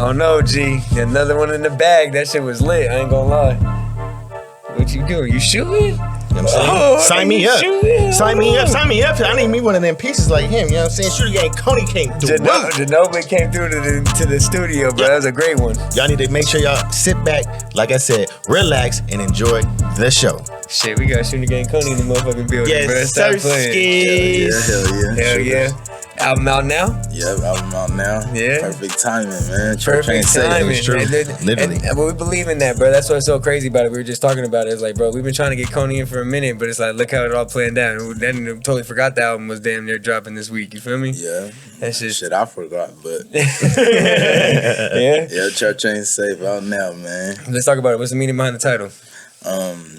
don't know, G. Another one in the bag. That shit was lit. I ain't gonna lie. What you doing? You shooting? You know what I'm saying? Sign me up. Sign me up. Sign me up. I need me one of them pieces like him. You know what I'm saying? ShooterGang Kony came through. Ginobili came through to the studio, bro. That was a great one. Y'all need to make sure y'all sit back, like I said, relax, and enjoy the show. Shit, we got ShooterGang Kony in the motherfucking building, bro. Yes, Stop playing. Hell yeah. Album out now? Yep, album out now. Yeah. Perfect timing, man. Perfect timing. It's true. Literally. And we believe in that, bro. That's what's so crazy about it. We were just talking about it. It's like, bro, we've been trying to get Kony in for a minute, but it's like, look how it all planned out. And then totally forgot the album was damn near dropping this week. You feel me? Yeah. That's just shit I forgot, but yeah. Yeah, Church Ain't Safe out now, man. Let's talk about it. What's the meaning behind the title?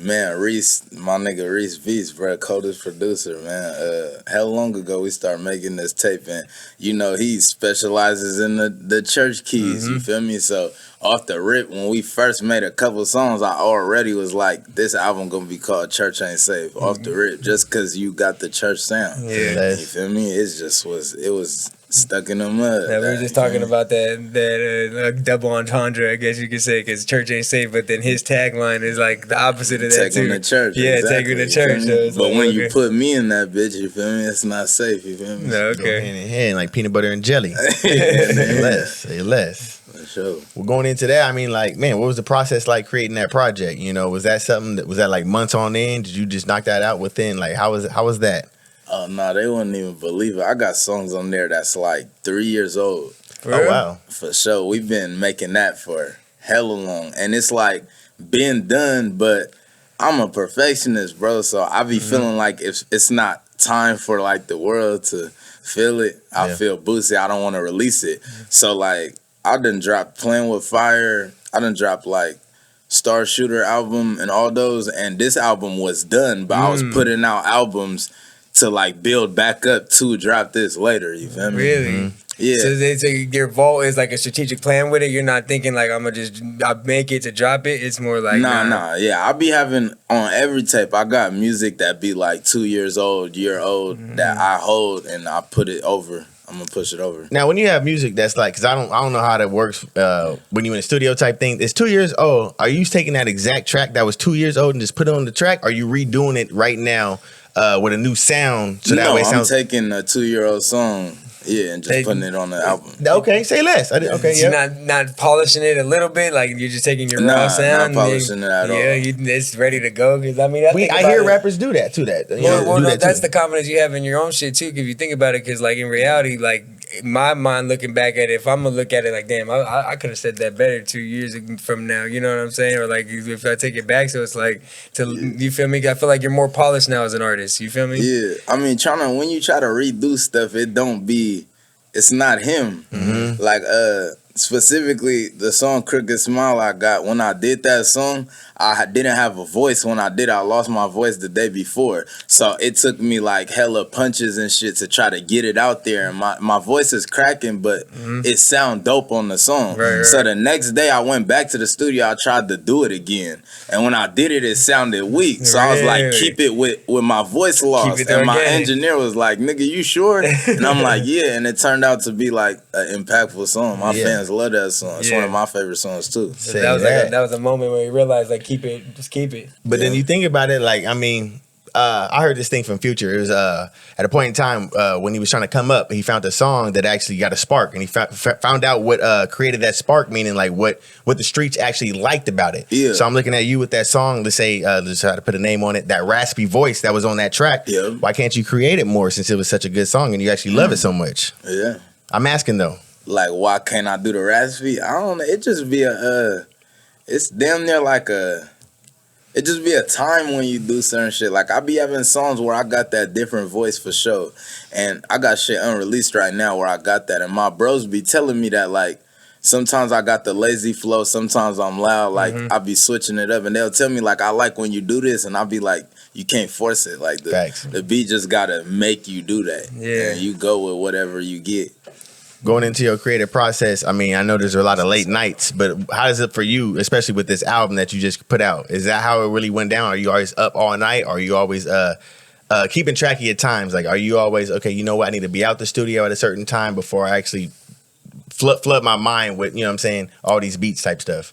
Man, Reese, my nigga Reese Beats, bro, coldest producer, man. How long ago we started making this tape, and you know he specializes in the church keys. You feel me? So off the rip, when we first made a couple songs, I already was like, this album gonna be called Church Ain't Safe. Off the rip, just cause you got the church sound. Yeah, you feel me? It was stuck in the mud. Yeah, we were just talking about that double entendre, I guess you could say, because church ain't safe. But then his tagline is like the opposite of that taking too. the church, yeah, exactly, taking the church. So but like, when you put me in that bitch, you feel me? It's not safe. You feel me? No, Go okay. hand in hand like peanut butter and jelly. Say less. For sure. Well, going into that, I mean, like, man, what was the process like creating that project? You know, was that something that was that like months on end? Did you just knock that out within? Like, how was that? Oh, no, they wouldn't even believe it. I got songs on there that's like 3 years old. Oh, wow. For sure. We've been making that for hella long. And it's like been done, but I'm a perfectionist, bro. So I be feeling like if it's not time for like the world to feel it, I feel boosted. I don't want to release it. So like I done dropped Playing With Fire. I done dropped like Star Shooter album and all those. And this album was done, but I was putting out albums to like build back up to drop this later. You feel me? Really? Yeah. So your vault is like a strategic plan with it. You're not thinking like I make it to drop it. It's more like nah. Yeah, I be having on every tape. I got music that be like 2 years old, year old that I hold and I put it over. I'm gonna push it over. Now, when you have music that's like, because I don't know how that works when you in a studio type thing. It's 2 years old. Are you taking that exact track that was 2 years old and just put it on the track? Or are you redoing it right now with a new sound? So that way it sounds. I'm taking a 2-year-old song. Yeah, and just putting it on the album. Okay, say less. Okay, so not polishing it a little bit, like you're just taking your raw sound. Not polishing it at all. Yeah, it's ready to go. Because I mean, I hear rappers do that too. That's the confidence you have in your own shit too. If you think about it, because like in reality, like in my mind, looking back at it, if I'm gonna look at it like, damn, I could have said that better 2 years from now. You know what I'm saying? Or like if I take it back, so it's like you feel me? I feel like you're more polished now as an artist. You feel me? Yeah, I mean, when you try to redo stuff, it's not him. Like specifically the song Crooked Smile I got, when I did that song, I didn't have a voice. When I did, I lost my voice the day before. So it took me like hella punches and shit to try to get it out there. And my voice is cracking, but it sound dope on the song. Right. So the next day I went back to the studio, I tried to do it again. And when I did it, it sounded weak. So I was like, keep it with my voice lost. And my engineer was like, nigga, you sure? And I'm like, yeah. And it turned out to be like an impactful song. My fans love that song. It's one of my favorite songs too. So that was a moment where you realized like just keep it. But then you think about it, like, I mean, I heard this thing from Future. It was at a point in time when he was trying to come up, he found a song that actually got a spark, and he found out what created that spark, meaning like what the streets actually liked about it. Yeah. So I'm looking at you with that song. Let's say, let's try to put a name on it. That raspy voice that was on that track. Yeah. Why can't you create it more since it was such a good song and you actually love it so much? Yeah. I'm asking though. Like, why can't I do the raspy? I don't know. It just be it's damn near like it just be a time when you do certain shit. Like, I be having songs where I got that different voice for sure. And I got shit unreleased right now where I got that. And my bros be telling me that, like, sometimes I got the lazy flow, sometimes I'm loud. Like, I be switching it up. And they'll tell me, like, I like when you do this. And I'll be like, you can't force it. Like, the beat just got to make you do that. Yeah. And you go with whatever you get. Going into your creative process, I mean, I know there's a lot of late nights, but how is it for you, especially with this album that you just put out? Is that how it really went down? Are you always up all night? Or are you always keeping track of your times? Like, are you always, okay, you know what, I need to be out the studio at a certain time before I actually flood my mind with, you know what I'm saying, all these beats type stuff?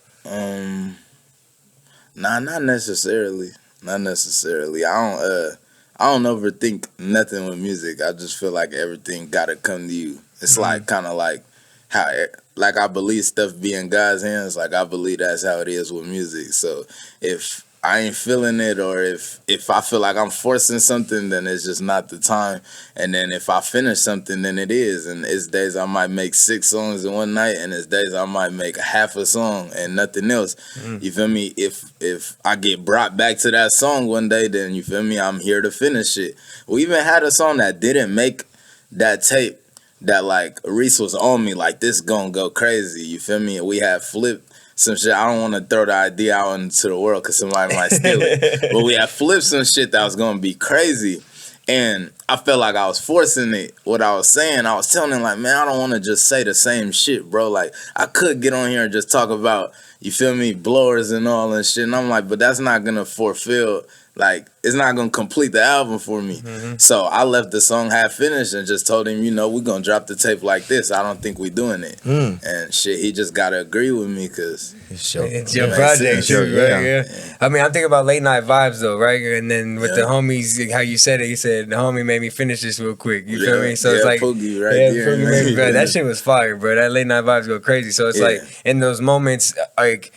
Nah, not necessarily. Not necessarily. I don't overthink nothing with music. I just feel like everything gotta come to you. It's like kind of like how, like I believe stuff be in God's hands. Like I believe that's how it is with music. So if I ain't feeling it, or if I feel like I'm forcing something, then it's just not the time. And then if I finish something, then it is. And it's days I might make 6 songs in one night, and it's days I might make half a song and nothing else. You feel me? If I get brought back to that song one day, then you feel me? I'm here to finish it. We even had a song that didn't make that tape that like Reese was on me like this gonna go crazy. You feel me? And we had flipped some shit. I don't want to throw the idea out into the world because somebody might steal it. But we had flipped some shit that was going to be crazy. And I felt like I was forcing it. What I was saying, I was telling him like, man, I don't want to just say the same shit, bro. Like, I could get on here and just talk about, you feel me, blowers and all and shit. And I'm like, but that's not going to fulfill, like, it's not going to complete the album for me. So I left the song half finished and just told him, you know, we're going to drop the tape like this. I don't think we doing it. And shit, he just got to agree with me because it's your project too, right? Yeah. I mean, I'm thinking about Late Night Vibes though, right? And then with the homies, how you said it, you said the homie made me finish this real quick. You feel me? So it's like, Poogie right there. Poogie made me, bro, that shit was fire, bro. That Late Night Vibes go crazy. So it's like in those moments, like,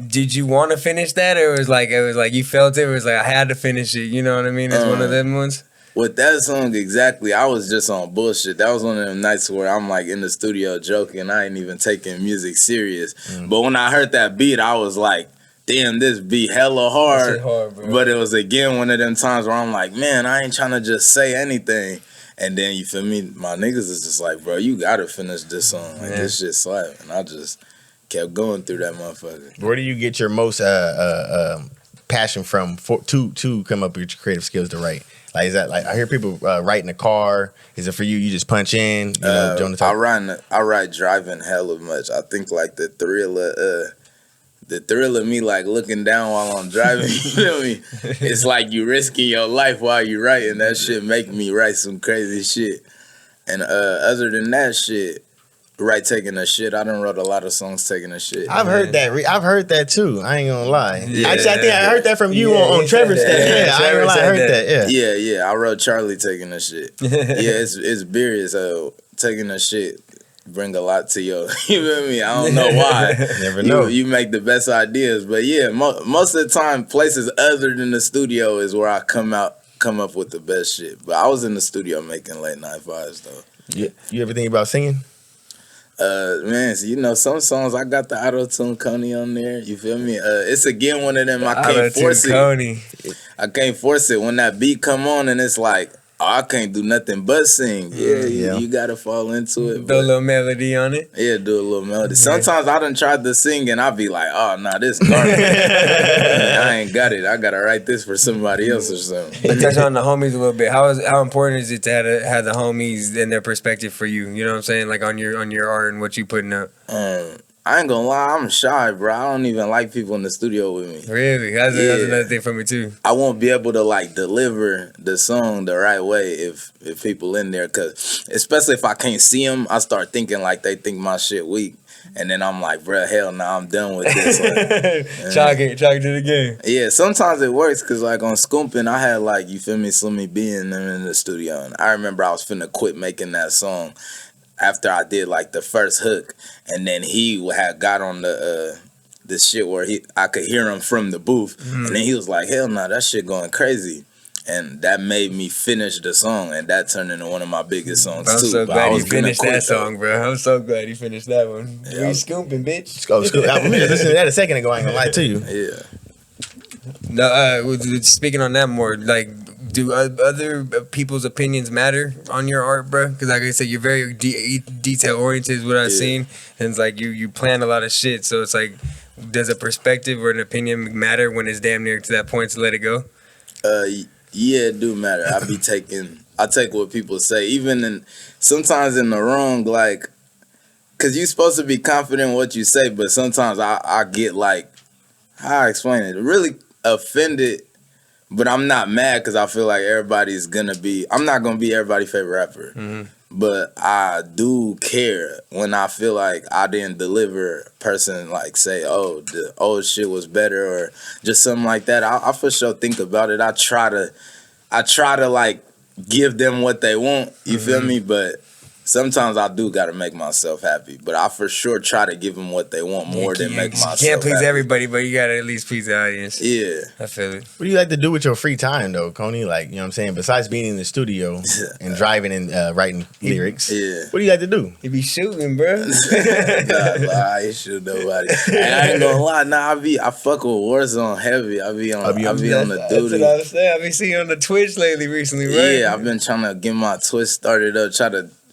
did you want to finish that, or it was like you felt it? It was like I had to finish it. You know what I mean? It's one of them ones. With that song exactly, I was just on bullshit. That was one of them nights where I'm like in the studio joking. I ain't even taking music serious. But when I heard that beat, I was like, damn, this beat hella hard. Bro. But it was again one of them times where I'm like, man, I ain't trying to just say anything. And then you feel me? My niggas is just like, bro, you gotta finish this song. Like this shit slap. And I just kept going through that motherfucker. Where do you get your most passion from to come up with your creative skills to write? Like, is that like I hear people write in the car? Is it for you? You just punch in? You know, I write driving hella much. I think like the thrill of me like looking down while I'm driving. You feel me? It's like you risking your life while you writing. That shit make me write some crazy shit. And other than that shit. Right, taking a shit. I done wrote a lot of songs taking a shit. I've heard that. I've heard that too. I ain't gonna lie. Yeah. Actually, I think I heard that from you on Trevor's stuff. Yeah, I ain't gonna lie. I heard that. Yeah. I wrote Charlie taking a shit. It's serious. Taking a shit bring a lot to your. You feel me? I don't know why. Never know. You make the best ideas, but yeah, most of the time, places other than the studio is where I come up with the best shit. But I was in the studio making Late Night Vibes though. Yeah. You ever think about singing? Man, so you know, some songs I got the auto-tune Kony on there. You feel me? It's again one of them I can't force it. Kony. I can't force it. When that beat come on and it's like, oh, I can't do nothing but sing. You gotta fall into it. Do a little melody on it. Yeah, do a little melody. Sometimes I done tried to sing and I be like, oh nah, this garbage. I ain't got it. I gotta write this for somebody else or something. But touch on the homies a little bit. How important is it to have the homies in their perspective for you? You know what I'm saying? Like on your art and what you putting up. I ain't gonna lie, I'm shy, bro. I don't even like people in the studio with me. Really? That's another thing for me too. I won't be able to like deliver the song the right way if people in there, cause especially if I can't see them, I start thinking like they think my shit weak, and then I'm like, bro, hell no, I'm done with this. Like, chalk it to the game. Yeah, sometimes it works, cause like on Scoopin', I had like, you feel me, Slimmy B and them in the studio, and I remember I was finna quit making that song after I did like the first hook, and then he had got on the shit where I could hear him from the booth, and then he was like, hell no, that shit going crazy, and that made me finish the song, and that turned into one of my biggest songs too. I'm so glad you finished that song, bro. I'm so glad you finished that one. Yeah, we scooping, bitch. Let's go scoop. We just listened to that a second ago. I ain't gonna lie to you. Yeah. No, speaking on that more, like, do other people's opinions matter on your art, bro? Because like I said, you're very detail oriented is what I've seen, and it's like you plan a lot of shit. So it's like, does a perspective or an opinion matter when it's damn near to that point to let it go? Yeah, it do matter. I take what people say, even sometimes in the wrong, like, cause you're supposed to be confident in what you say, but sometimes I get like, how I explain it, really offended. But I'm not mad because I feel like I'm not gonna be everybody's favorite rapper. but I do care when I feel like I didn't deliver. Person like say, oh, the old shit was better or just something like that. I for sure think about it. I try to like give them what they want. You feel me? But sometimes I do got to make myself happy, but I for sure try to give them what they want more than make myself happy. You can't please everybody, but you got to at least please the audience. Yeah. I feel it. What do you like to do with your free time, though, Kony? Like, you know what I'm saying? Besides being in the studio and driving and writing lyrics, what do you like to do? You be shooting, bro. Nah, I ain't shoot nobody. And I ain't gonna lie, I fuck with Warzone heavy. I be on the duty. That's what I say. I be seeing on the Twitch lately recently, right? Yeah, I've been trying to get my Twitch started up,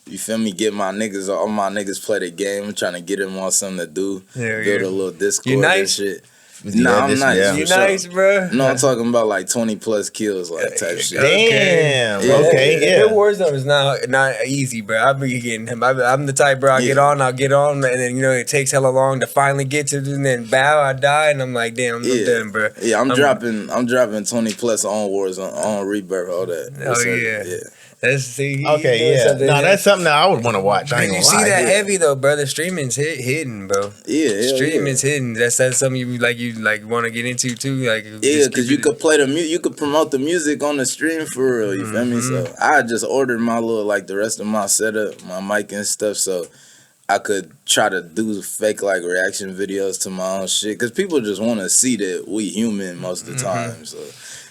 you feel me? Get my niggas, all my niggas play the game. I'm trying to get them on something to do. Build a little Discord and shit. Nah, I'm nice. Yeah. You nice, bro? No, I'm talking about like 20 plus kills, like type shit. Damn. Okay. Yeah. The Warzone is not easy, bro. I be getting him. I'm the type, bro. I'll get on, and then it takes hella long to finally get to, and then I die, and I'm like, damn, I'm done, bro. Yeah, I'm dropping 20 plus on Warzone, on Rebirth, all that. Oh yeah. That's something that I would want to watch. I ain't gonna see lie. that heavy though, bro. The streaming's hidden, bro. Yeah, streaming's hidden. That's something you want to get into too. Like because you could play the music, you could promote the music on the stream for real. You feel me? So I just ordered my little the rest of my setup, my mic and stuff, so I could try to do fake reaction videos to my own shit. Because people just want to see that we human most of the time. So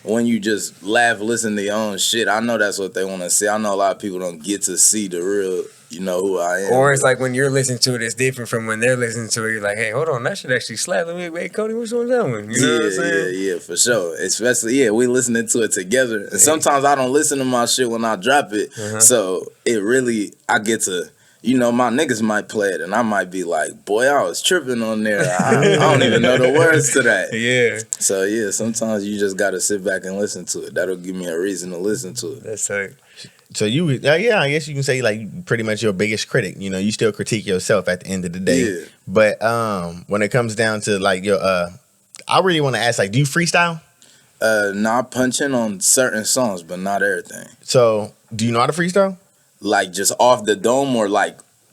when you just listen to your own shit, I know that's what they want to see. I know a lot of people don't get to see the real, who I am. Or it's like when you're listening to it, it's different from when they're listening to it. You're like, hey, hold on, that should actually slap. Wait, Kony, what's on that one? You know what I'm saying? Yeah, for sure. Especially, we listening to it together. And sometimes I don't listen to my shit when I drop it. So it really, I get to... my niggas might play it, and I might be like, boy, I was tripping on there. I don't even know the words to that. Yeah. So, sometimes you just got to sit back and listen to it. That'll give me a reason to listen to it. That's right. So I guess you can say, pretty much your biggest critic. You still critique yourself at the end of the day. Yeah. But when it comes down to, your, I really want to ask, do you freestyle? Not punching on certain songs, but not everything. So, do you know how to freestyle? Just off the dome or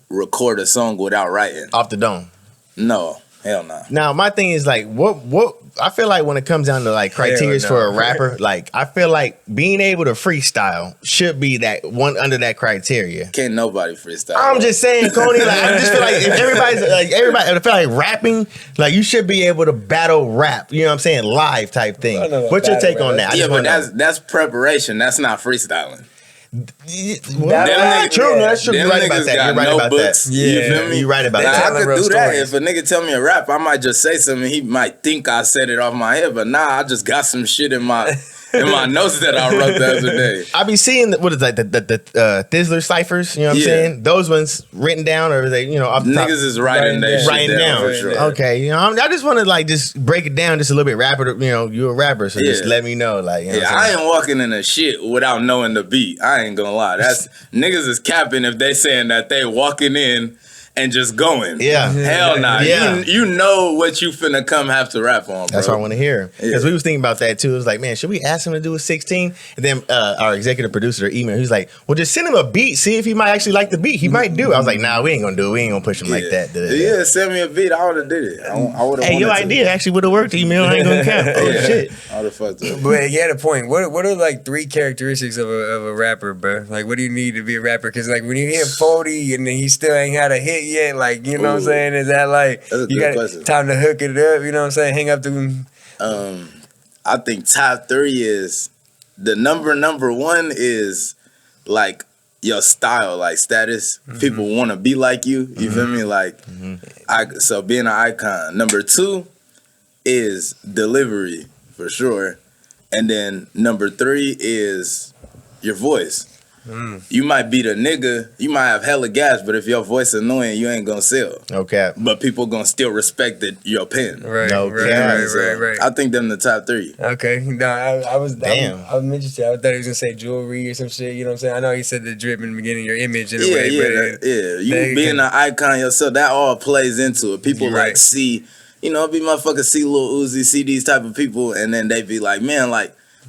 record a song without writing? Off the dome. No, hell no. Now my thing is what I feel like when it comes down to criteria for a rapper, I feel like being able to freestyle should be that one under that criteria. Can't nobody freestyle. I'm just saying, Kony. I just feel like if everybody, I feel like rapping, you should be able to battle rap. You know what I'm saying? Live type thing. What's your take on that? Yeah, but that's preparation. That's not freestyling. That's true. You're right about that. You're right about that. Yeah, you feel me? You're right about that. I could do that. If a nigga tell me a rap, I might just say something. He might think I said it off my head, but I just got some shit in my notes that I wrote the other day. I be seeing the Thizzler ciphers. You know what I'm saying? Those ones written down, or they off the top. Niggas is writing down for sure. Okay, I just want to just break it down just a little bit. Rapper, you a rapper, so just let me know. I ain't walking in a shit without knowing the beat. I ain't gonna lie. That's niggas is capping if they saying that they walking in and just going. Yeah. Hell nah. Yeah. You know what you finna come have to rap on, bro. That's what I want to hear. Because we was thinking about that too. It was like, man, should we ask him to do a 16? And then our executive producer emailed. He's like, well, just send him a beat. See if he might actually like the beat. He might do. I was like, nah, we ain't gonna do it. We ain't gonna push him like that. Yeah, send me a beat. I would have did it. I would have. Hey, your idea actually would have worked. Email. I ain't gonna count. Oh shit. I would have fucked up. But you had a point. What are 3 characteristics of a rapper, bro? What do you need to be a rapper? Because when you hit 40 and then he still ain't had a hit yet, you know what I'm saying? Is that you got time to hook it up? You know what I'm saying? Hang up the. I think top 3 is the number 1 is your style, status. People want to be like you. You feel me? So being an icon. Number 2 is delivery for sure, and then number 3 is your voice. You might be the nigga, you might have hella gas, but if your voice annoying, you ain't gonna sell. Okay. But people gonna still respect your pen. Right. I think them the top 3. Okay. No, I was damn. I'm interested. I thought he was gonna say jewelry or some shit. You know what I'm saying? I know he said the drip in the beginning, your image in a way. You being an icon yourself, that all plays into it. People see, be motherfuckers see Lil Uzi, see these type of people, and then they be like, man,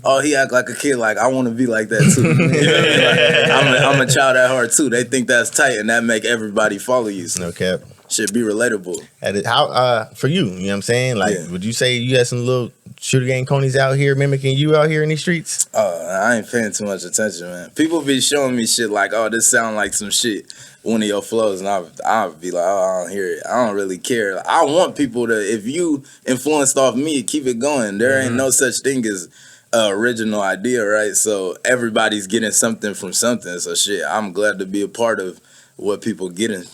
oh, he act like a kid. Like, I want to be like that too. You know what I mean? Like, I'm a child at heart too. They think that's tight, and that make everybody follow you. So No cap. should be relatable. How for you? You know what I'm saying? Like, would you say you had some little shooter gang Konys out here mimicking you out here in these streets? I ain't paying too much attention, man. People be showing me shit like, oh, this sound like some shit, one of your flows, and I'll be like, oh, I don't hear it. I don't really care. I want people to, if you influenced off me, keep it going. There ain't no such thing as original idea, right? So everybody's getting something from something. So shit, I'm glad to be a part of what people getting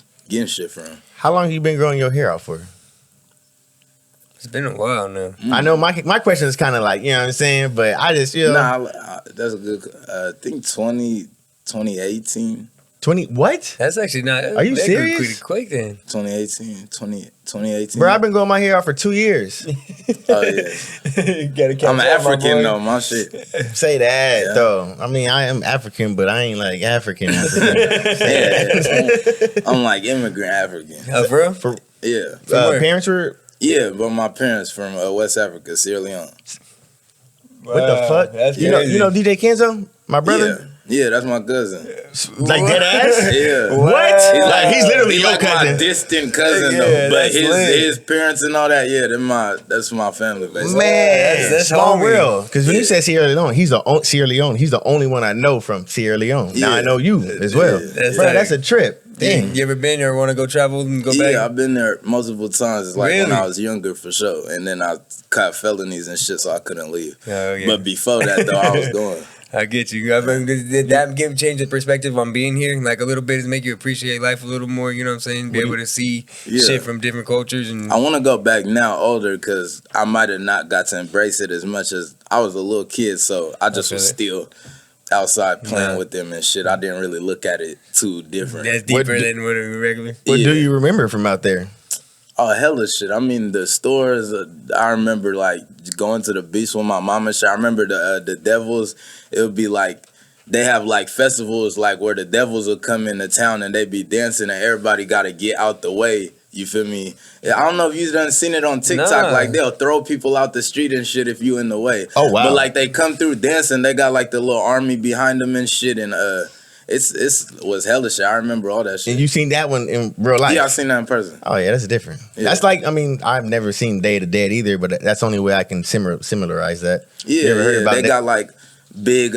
shit from. How long you been growing your hair out for? It's been a while now. I know my question is kind of like, you know what I'm saying, but I just, you know. Nah, that's a good, I think 2018. 20, what? That's actually not. Are you serious? Pretty quick then. 2018. Bro, I've been growing my hair out for 2 years. Oh, yeah. You gotta catch I'm up, African, my boy. though, my shit. Say that, Yeah. though. I mean, I am African, but I ain't like African. I'm like immigrant African. Oh, for real? For, Yeah. where? parents were, Yeah, but my parents from West Africa, Sierra Leone. what the fuck? That's You know crazy. DJ Kenzo? My brother? Yeah, that's my cousin. Like dead ass? Yeah. What? He's literally He's your like cousin. my distant cousin Yeah, though, but that's lit. his parents and all that, yeah, that's my family basically. Man, That's small homie. world. Because when you Yeah. said Sierra Leone, he's the only one I know from Sierra Leone. Now Yeah. I know you as well. Yeah. That's Bro, like- that's a trip. Dang. You ever been or want to go travel and go back? Yeah, I've been there multiple times. Like when Really? I was younger, for sure. And then I caught felonies and shit, so I couldn't leave. Oh, yeah. But before that, though, I was going. I get you. I mean, did that change the perspective on being here? Like a little bit, to make you appreciate life a little more. You know what I'm saying? Be able to see Yeah. shit from different cultures and I want to go back now older because I might have not got to embrace it as much as I was a little kid. So I just feel was it. still outside playing Nah. with them and shit. I didn't really look at it too different. that's What deeper do- than what we regular. What Yeah. do you remember from out there? Oh, hella shit. I mean, the stores, I remember like going to the beach with my mom and shit. I remember the Devils, it would be like, they have like festivals like where the Devils will come into town and they be dancing and everybody got to get out the way. You feel me? I don't know if you've done seen it on TikTok. Nah. Like they'll throw people out the street and shit if you in the way. Oh, wow. But like they come through dancing, they got like the little army behind them and shit. And it was hella shit. I remember all that shit. And you seen that one in real life? Yeah, I seen that in person. Oh yeah, that's different. Yeah. That's like, I mean, I've never seen Day to Dead either, but that's the only way I can similarize that. Yeah, You ever heard about they that? got like big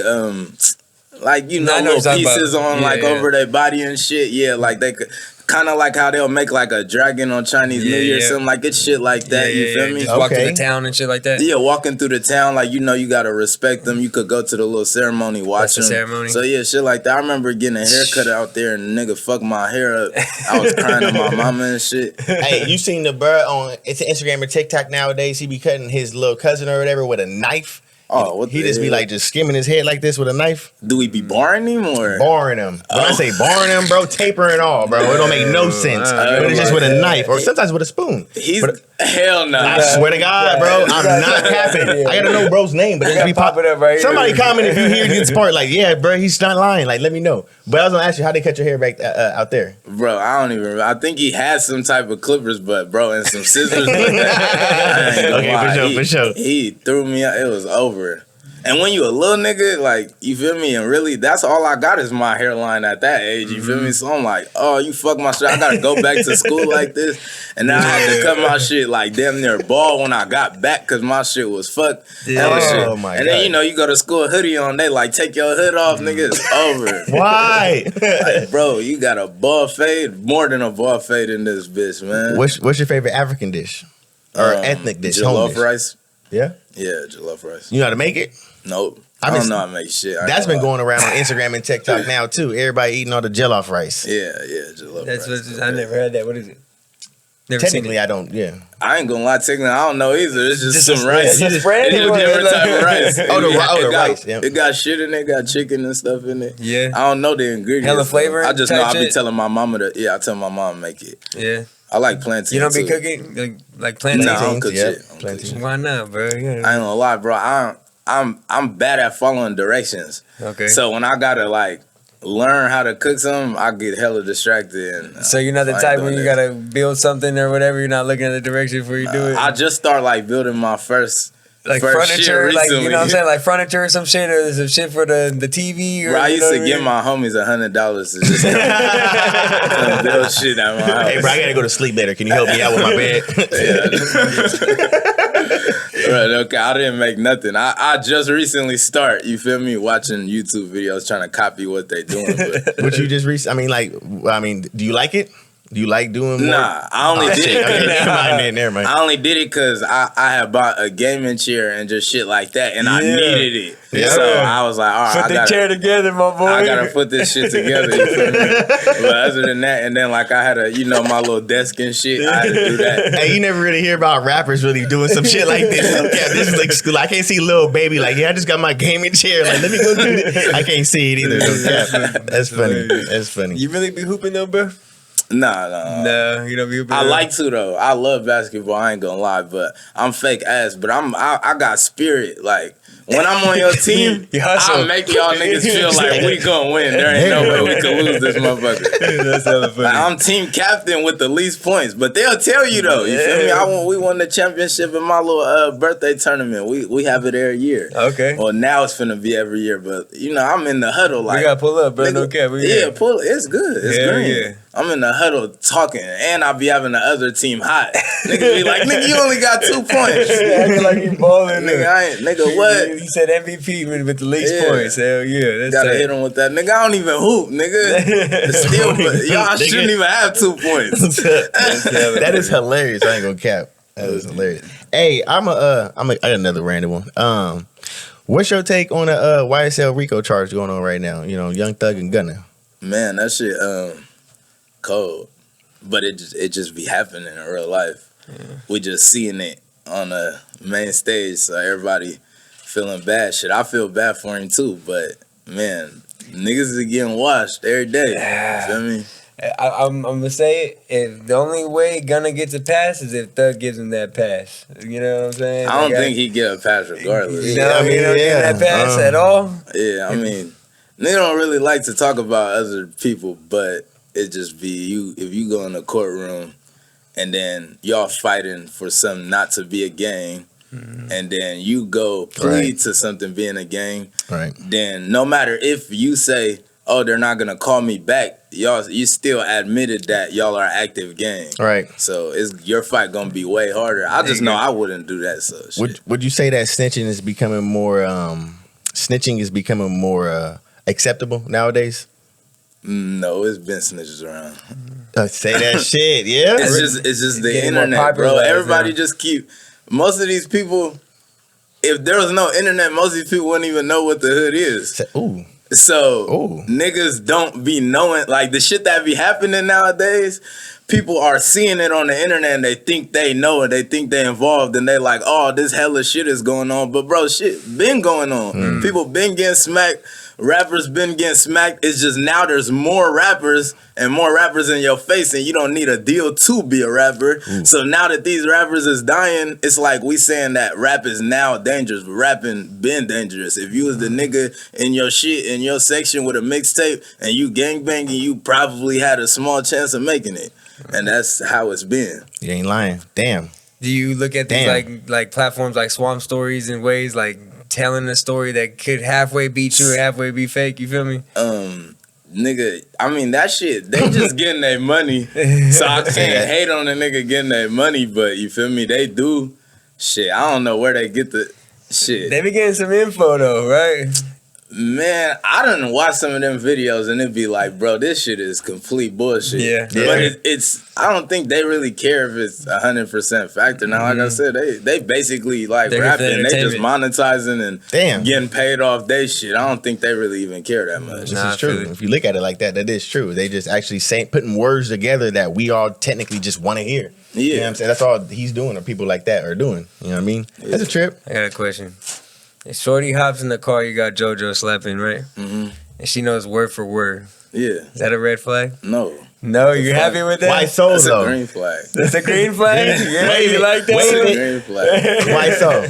like you know I know little what you're talking pieces about. on Yeah, like yeah. over their body and shit. Yeah, like they could kind of like how they'll make like a dragon on Chinese New Yeah, Year or yeah. something like it's shit like that. You feel me? Just walk through Okay. the town and shit like that. Yeah, walking through the town, like you know, you gotta respect them. You could go to the little ceremony, watch That's the them. ceremony. So yeah, shit like that. I remember getting a haircut out there, and the nigga fucked my hair up. I was crying to my mama and shit. Hey, you seen the bro on it's Instagram or TikTok nowadays? He be cutting his little cousin or whatever with a knife. Oh, what He the just be hell? like just skimming his head like this with a knife, Do we be barring him or? barring him. When I say barring him, bro, tapering all, bro. It don't make no sense. But it's just with a knife or sometimes with a spoon. He's But- hell no. I swear to God, bro, I'm not capping. I gotta know bro's name, but it just be Pop it up right here. Somebody comment if you hear this part, like, yeah, bro, he's not lying. Like, let me know. But I was gonna ask you, how they cut your hair back out there? Bro, I don't even remember. I think he had some type of clippers, but bro, and some scissors. I ain't gonna Okay, lie. for sure. He threw me out. It was over. And when you a little nigga, like, you feel me? And really, that's all I got is my hairline at that age. You feel me? So I'm like, oh, you fuck my shit. I gotta go back to school like this. And then I had to cut my shit like damn near bald when I got back because my shit was fucked. Hella shit. Oh, my and God. then, you know, you go to school hoodie on, they like, take your hood off, nigga. It's over. Why? Like, bro, you got a bald fade, more than a bald fade in this bitch, man. What's your favorite African dish or ethnic dish? home Jollof dish? rice. Yeah, Yeah, jollof rice. you know how to make it. Nope. I I been- don't know how to make shit. I That's ain't been gonna going around on Instagram and TikTok now too. Everybody eating all the jollof rice. lie. Yeah, jollof That's rice. what I never had that. What is it? Never seen Technically, it. I don't. Yeah. I ain't gonna lie, technically, I don't know either. It's just, Just some a rice. spread. It's a spread It's a or different like- type of rice. Oh, the It got- rice, yeah. It got shit in it, got chicken and stuff in it. Yeah. I don't know the ingredients. Hella flavor I just know type I be shit? telling my mama to. Yeah, I tell my mom to make it. Yeah. I like plantain. You don't be too. cooking like plantains? No, I don't cook yeah, shit. I don't cook plantain. shit. Why not, bro? I ain't gonna lie, bro. I'm bad at following directions. Okay. So when I gotta like learn how to cook something, I get hella distracted. And, So you're not the I ain't type doing when you that. gotta build something or whatever, you're not looking at the direction before you do it? I just start like building my first like for furniture, shit like you know recently. what I'm saying, like furniture or some shit, or some shit for the TV. Or, Bro, I you used know to what I give mean? my homies $100 to just come build shit at my house. Hey, bro, I gotta go to sleep later. Can you help me out with my bed? Right, okay, I didn't make nothing. I just recently you feel me, watching YouTube videos trying to copy what they doing. But What you just I mean, do you like it? Do you like doing more? nah, I only did it. Okay, never mind, then, never mind. I only did it because I had bought a gaming chair and just shit like that, and I needed it. Yeah. So I was like, all right, Put the chair together, my boy. I gotta put this shit together. You feel me? But other than that, and then like I had my little desk and shit. I had to do that. Hey, you never really hear about rappers really doing some shit like this. Okay, this is like school. I can't see Lil Baby like, yeah, I just got my gaming chair. Like, let me go do this. I can't see it either. No, that's funny. That's funny. You really be hooping though, bro? Nah. No, you don't be hooping. I like to though. I love basketball. I ain't gonna lie, but I'm fake ass. But I got spirit. Like when I'm on your team, I make y'all niggas feel like we gonna win. There ain't no way we can lose this motherfucker. That's hella funny. Like, I'm team captain with the least points, but they'll tell you though. You feel me? We won the championship in my little birthday tournament. We have it every year. Okay. Well, now it's finna be every year, but I'm in the huddle. Like we gotta pull up, bro. nigga, No cap. pull. It's good. It's green. Yeah. I'm in the huddle talking, and I be having the other team hot. Nigga be like, nigga, you only got 2 points. Acting like you balling, Nigga, what? He said MVP with the least points. Hell yeah, that's Gotta tight. hit him with that. Nigga, I don't even hoop, nigga. Still, but y'all shouldn't even have 2 points. That is hilarious. I ain't gonna cap. That is hilarious. Hey, I got another random one. What's your take on the YSL Rico charge going on right now? You know, Young Thug and Gunna. Man, that shit cold. But it just be happening in real life. Yeah. We just seeing it on the main stage, so everybody feeling bad. Shit, I feel bad for him too, but man, niggas are getting washed every day. You feel me? I'm gonna say it. If the only way Gunna gets a pass is if Thug gives him that pass. You know what I'm saying? I don't think he get a pass regardless. You know what I mean? He don't get that pass at all. Yeah, I mean, they don't really like to talk about other people, but it just be you. If you go in the courtroom and then y'all fighting for something not to be a gang, and then you go plead to something being a gang, then no matter if you say, oh, they're not gonna call me back, you still admitted that y'all are active gang. Right. So your fight gonna be way harder. I just know I wouldn't do that. So shit. Would you say that snitching is becoming more acceptable nowadays? No, it's been snitches around. Say that shit, yeah. It's just the internet, bro. Everybody just most of these people, if there was no internet, most of these people wouldn't even know what the hood is. Ooh. So niggas don't be knowing, like the shit that be happening nowadays, people are seeing it on the internet and they think they know it, they think they involved, and they like, oh, this hella shit is going on. But bro, shit been going on. People been getting smacked. Rappers been getting smacked. It's just now there's more rappers and more rappers in your face, and you don't need a deal to be a rapper. So now that these rappers is dying, it's like we saying that rap is now dangerous. Rapping been dangerous. If you was the nigga in your shit, in your section with a mixtape, and you gangbanging, you probably had a small chance of making it. And that's how it's been. You ain't lying. Damn. Do you look at these like platforms like Swamp Stories in ways like telling a story that could halfway be true, halfway be fake? You feel me? Nigga, I mean that shit, they just getting their money. So I can't hate on the nigga getting their money, but you feel me? They do shit. I don't know where they get the shit. They be getting some info though, right? Man, I done watch some of them videos and it be like, bro, this shit is complete bullshit. Yeah. But it's I don't think they really care if it's 100% fact or not. Like I said, they basically like rapping. They just monetizing and getting paid off their shit. I don't think they really even care that much. This is true. If you look at it like that, that is true. They just actually putting words together that we all technically just want to hear. Yeah. You know what I'm saying? That's all he's doing or people like that are doing. You know what I mean? Yeah. That's a trip. I got a question. If Shorty hops in the car, you got JoJo slapping, right? Mm-hmm. And she knows word for word. Yeah. Is that a red flag? No. No, you happy with that? Why so, That's though? a green flag. That's a green flag? Yeah, you like that? That's a green flag. Why so?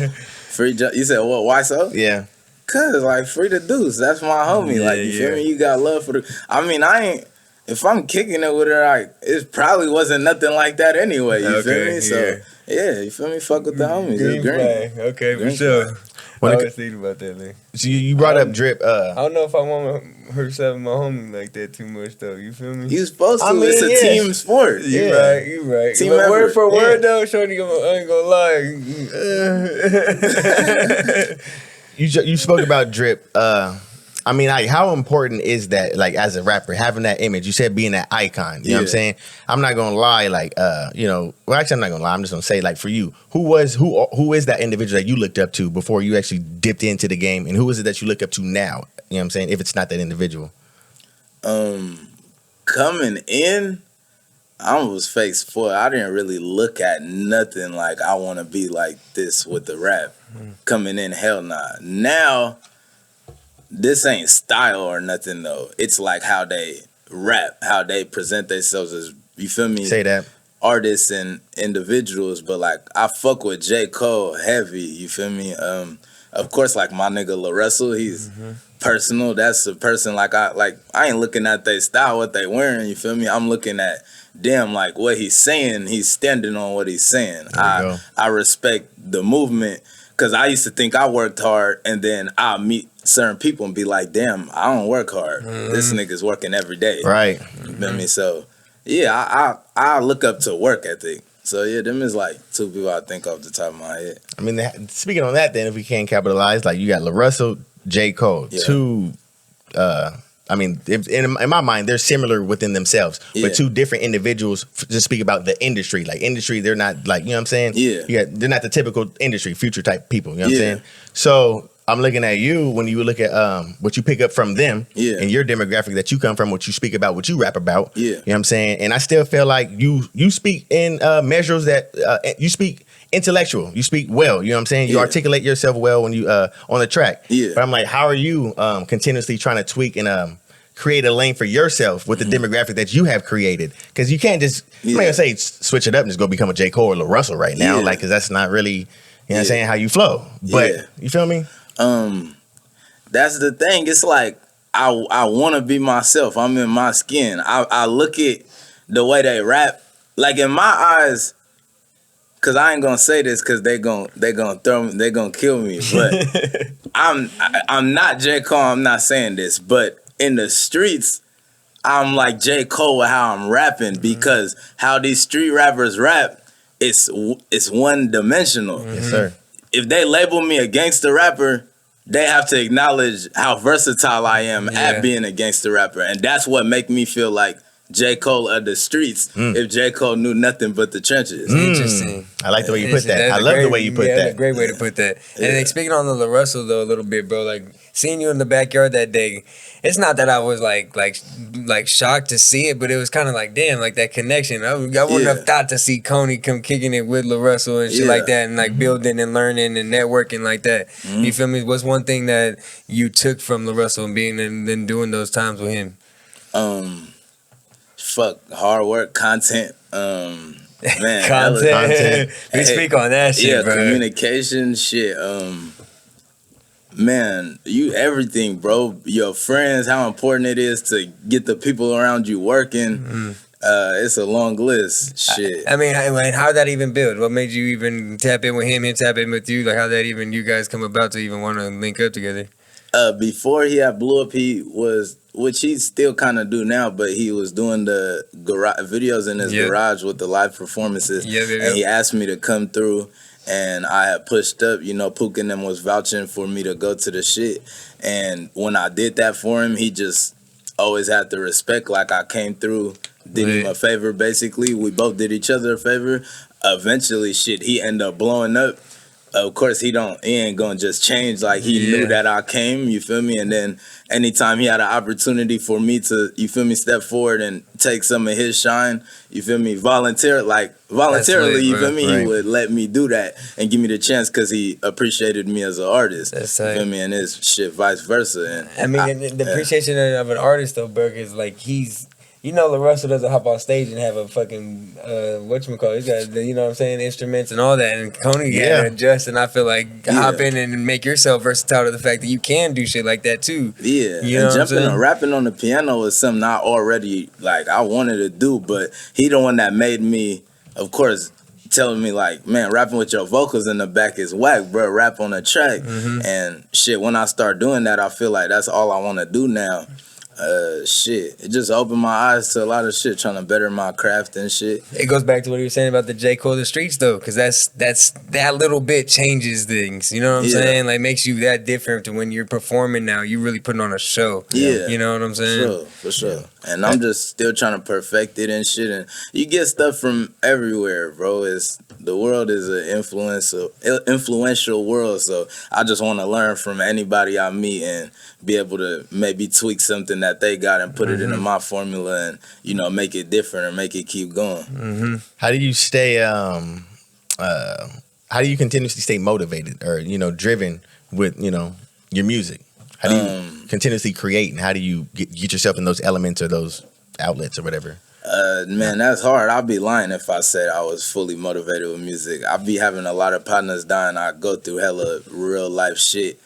You said what? Why so? Yeah. Cause like free the deuce. That's my homie. Like you feel me? You got love for the. I mean, I ain't. If I'm kicking it with her, like it probably wasn't nothing like that anyway. You feel me? So Yeah, you feel me? Fuck with the homies. Green It's green. flag. Okay, Green for sure. flag. When I it- was thinking about that, man. So you brought up Drip. I don't know if I want her having my homie like that too much though. You feel me? You supposed to. I mean, it's a yeah. team sport. You Yeah. right, you right. Team But word effort. for word Yeah. though, Shorty, I ain't gonna lie. You spoke about Drip. I mean, like, how important is that, like, as a rapper, having that image? You said being that icon. You know what I'm Yeah. saying? I'm not gonna lie, like, you know, well, actually, I'm not gonna lie. I'm just gonna say, like, for you, who is that individual that you looked up to before you actually dipped into the game, and who is it that you look up to now? You know what I'm saying? If it's not that individual. Coming in, I was face forward. I didn't really look at nothing like I want to be like this with the rap. Coming in, hell nah. Now, this ain't style or nothing though. It's like how they rap, how they present themselves as, you feel me? Say that. Artists and individuals, but like I fuck with J. Cole heavy, you feel me? Of course, like my nigga Lil Russell, he's personal. That's a person like I ain't looking at their style, what they wearing, you feel me? I'm looking at damn like what he's saying, he's standing on what he's saying. There you I respect the movement because I used to think I worked hard and then I'll meet certain people and be like, damn, I don't work hard. This nigga's working every day. Right. You feel me? So yeah, I look up to work ethic. So yeah, them is like two people I think off the top of my head. I mean, speaking on that, then, if we can't capitalize, like, you got Lil Russell, J. Cole, Yeah. two. I mean, in my mind, they're similar within themselves, Yeah. but two different individuals. To speak about the industry, like industry, they're not like, you know what I'm saying. Yeah. They're not the typical industry future type people. You know what Yeah. I'm saying. So I'm looking at you when you look at what you pick up from them, Yeah. and your demographic that you come from, what you speak about, what you rap about. Yeah. You know what I'm saying. And I still feel like you speak in measures that you speak intellectual. You speak well. You know what I'm saying. You Yeah. articulate yourself well when you on the track. Yeah. But I'm like, how are you continuously trying to tweak and create a lane for yourself with the demographic that you have created? Because you can't just, I'm not Yeah. gonna say switch it up and just go become a J. Cole or Lil Russell right now, Yeah. like, because that's not really, you know what I'm Yeah. saying, how you flow. But Yeah. you feel me? That's the thing. It's like I want to be myself. I'm in my skin. I look at the way they rap, like in my eyes. Cause I ain't gonna say this because they gonna throw me, they gonna kill me. But I'm not J. Cole. I'm not saying this, but in the streets, I'm like J. Cole with how I'm rapping because how these street rappers rap, it's one dimensional. Yes, sir. If they label me a gangster rapper, they have to acknowledge how versatile I am at being a gangster rapper, and that's what make me feel like J. Cole of the streets. If J. Cole knew nothing but the trenches. Interesting. I like the way you put that. That's I a love the great- way you put yeah, that. That's a great way to put that. Yeah. And then speaking on the Lil Russell though a little bit, bro, like seeing you in the backyard that day, it's not that I was like shocked to see it, but it was kind of like, damn, like that connection. I wouldn't Yeah. have thought to see Kony come kicking it with Lil Russell and shit Yeah. like that, and like building and learning and networking like that. You feel me? What's one thing that you took from Lil Russell and being and then doing those times with him? Fuck hard work, content. Man, Content. We speak on that shit, yeah, bro. communication, shit. Man, you everything, bro. Your friends, how important it is to get the people around you working. It's a long list. Shit. I mean, how did that even build? What made you even tap in with him tap in with you? Like, how that even you guys come about to even want to link up together? Before he had blew up, he was, which he still kind of do now, but he was doing the videos in his garage with the live performances. And he asked me to come through, and I had pushed up. You know, Pook and them was vouching for me to go to the shit. And when I did that for him, he just always had the respect. Like, I came through, did him a favor, basically. We both did each other a favor. Eventually, shit, he ended up blowing up. Of course, he ain't gonna just change. Like, he knew that I came, you feel me? And then anytime he had an opportunity for me to, you feel me, step forward and take some of his shine, you feel me, voluntarily, you feel me, he would let me do that and give me the chance because he appreciated me as an artist. That's you feel me? And it's shit vice versa. And I mean, the appreciation of an artist, though, Burke, is like he's... You know, Lil Russell doesn't hop on stage and have a fucking whatchamacallit. He's got, you know what I'm saying, instruments and all that. And Kony had to adjust, and I feel like hop in and make yourself versatile to the fact that you can do shit like that too. Yeah, you know and jumping and rapping on the piano is something I already, like, I wanted to do, but he the one that made me, of course, telling me like, man, rapping with your vocals in the back is whack, bro. Rap on the track. And shit, when I start doing that, I feel like that's all I want to do now. Shit, it just opened my eyes to a lot of shit, trying to better my craft and shit. It goes back to what you were saying about the J. Cole the streets though, because that's that little bit changes things. You know what I'm saying? Like makes you that different to when you're performing now. You really putting on a show. Yeah, you know what I'm saying? For sure. And I'm just still trying to perfect it and shit. And you get stuff from everywhere, bro. The world is an influential world, so I just want to learn from anybody I meet and be able to maybe tweak something that they got and put it into my formula and, you know, make it different or make it keep going. How do you stay how do you continuously stay motivated or, you know, driven with, you know, your music? How do you continuously create, and how do you get yourself in those elements or those outlets or whatever? Man, that's hard. I'd be lying if I said I was fully motivated with music. I'd be having a lot of partners dying. I go through hella real life shit.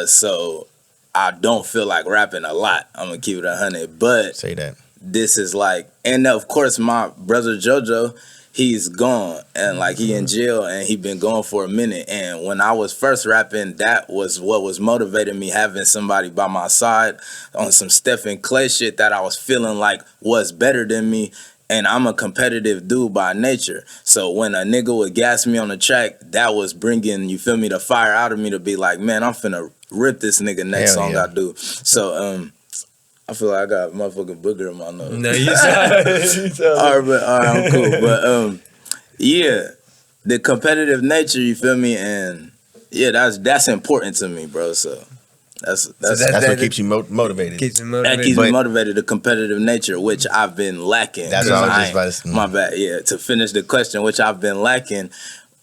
So I don't feel like rapping a lot. I'm gonna keep it 100. But say that this is like, and of course my brother JoJo, he's gone and like he in jail and he been gone for a minute. And when I was first rapping, that was what was motivating me, having somebody by my side on some Stephen Clay shit that I was feeling like was better than me. And I'm a competitive dude by nature. So when a nigga would gas me on the track, that was bringing, you feel me, the fire out of me to be like, man, I'm finna rip this nigga next song I do. So I feel like I got motherfucking booger in my nose. No, you saw all right, I'm cool. But yeah, the competitive nature, you feel me, and yeah, that's important to me, bro. So that's what keeps you motivated. Keeps you motivated. That keeps me motivated. The competitive nature, which I've been lacking. That's all I was just about to say. My bad. Yeah, to finish the question, which I've been lacking.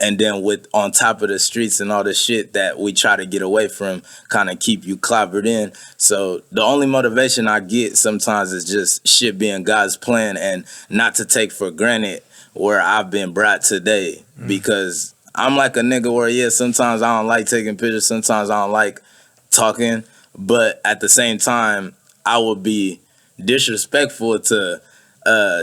And then with on top of the streets and all the shit that we try to get away from, kind of keep you clobbered in. So the only motivation I get sometimes is just shit being God's plan and not to take for granted where I've been brought today. Because I'm like a nigga where, yeah, sometimes I don't like taking pictures, sometimes I don't like talking. But at the same time, I would be disrespectful to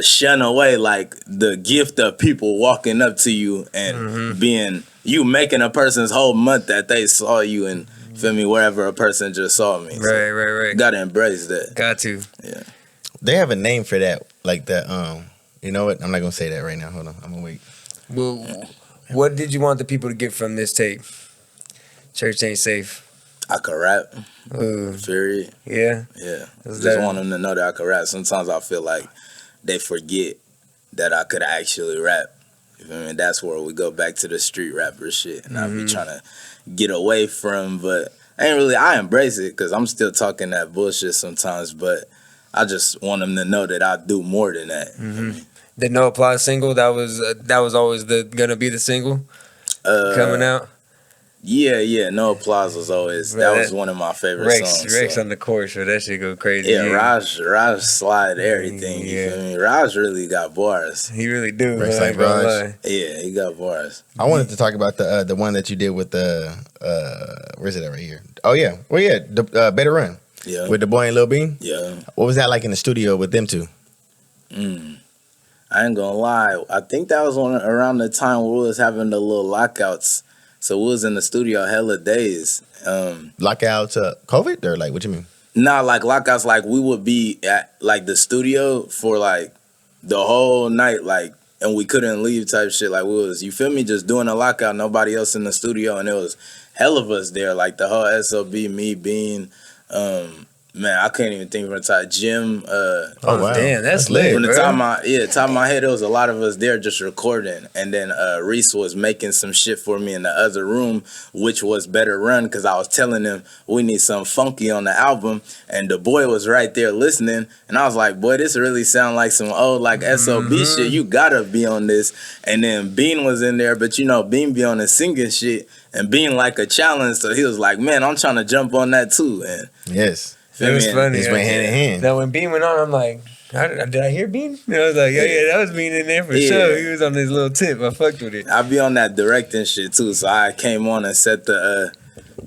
shun away like the gift of people walking up to you and being you making a person's whole month that they saw you and feel me wherever a person just saw me. Right. Gotta embrace that. Got to. Yeah. They have a name for that, like that. You know what? I'm not gonna say that right now. Hold on, I'm gonna wait. Well, what did you want the people to get from this tape? Church ain't safe. I could rap. Period. Yeah. Just want them to know that I could rap. Sometimes I feel like they forget that I could actually rap. You feel me? That's where we go back to the street rapper shit. And I be trying to get away from, but I embrace it because I'm still talking that bullshit sometimes, but I just want them to know that I do more than that. The No Applause single, that was always gonna be the single coming out. Yeah, No Applause was always, that was one of my favorite songs. Rex on the chorus, so that shit go crazy. Yeah, Raj slide everything, you feel me? Raj really got bars. He really do. Rex like Raj. Yeah, he got bars. I wanted to talk about the one that you did with the, where's it at right here? Oh yeah, well yeah, the Better Run. Yeah. With the boy and Lil Bean? Yeah. What was that like in the studio with them two? I ain't gonna lie. I think that was around the time we was having the little lockouts. So we was in the studio hella days. Lockouts, COVID, or like what you mean? Nah, like lockouts, like we would be at like the studio for like the whole night, like, and we couldn't leave type shit. Like we was, you feel me, just doing a lockout, nobody else in the studio, and it was hell of us there, like the whole SOB, me, Bean, man, I can't even think from the top. Jim. Oh wow, damn, that's lit. From the top of my head, there was a lot of us there just recording, and then Reese was making some shit for me in the other room, which was Better Run, because I was telling him we need something funky on the album, and the boy was right there listening, and I was like, boy, this really sound like some old like SOB shit. You gotta be on this. And then Bean was in there, but you know Bean be on the singing shit, and Bean like a challenge, so he was like, man, I'm trying to jump on that too, and yes. It was funny. It's went hand in hand. Now when Bean went on, I'm like, did I hear Bean? And I was like, yeah, that was Bean in there for sure. He was on his little tip. I fucked with it. I be on that directing shit too, so I came on and set the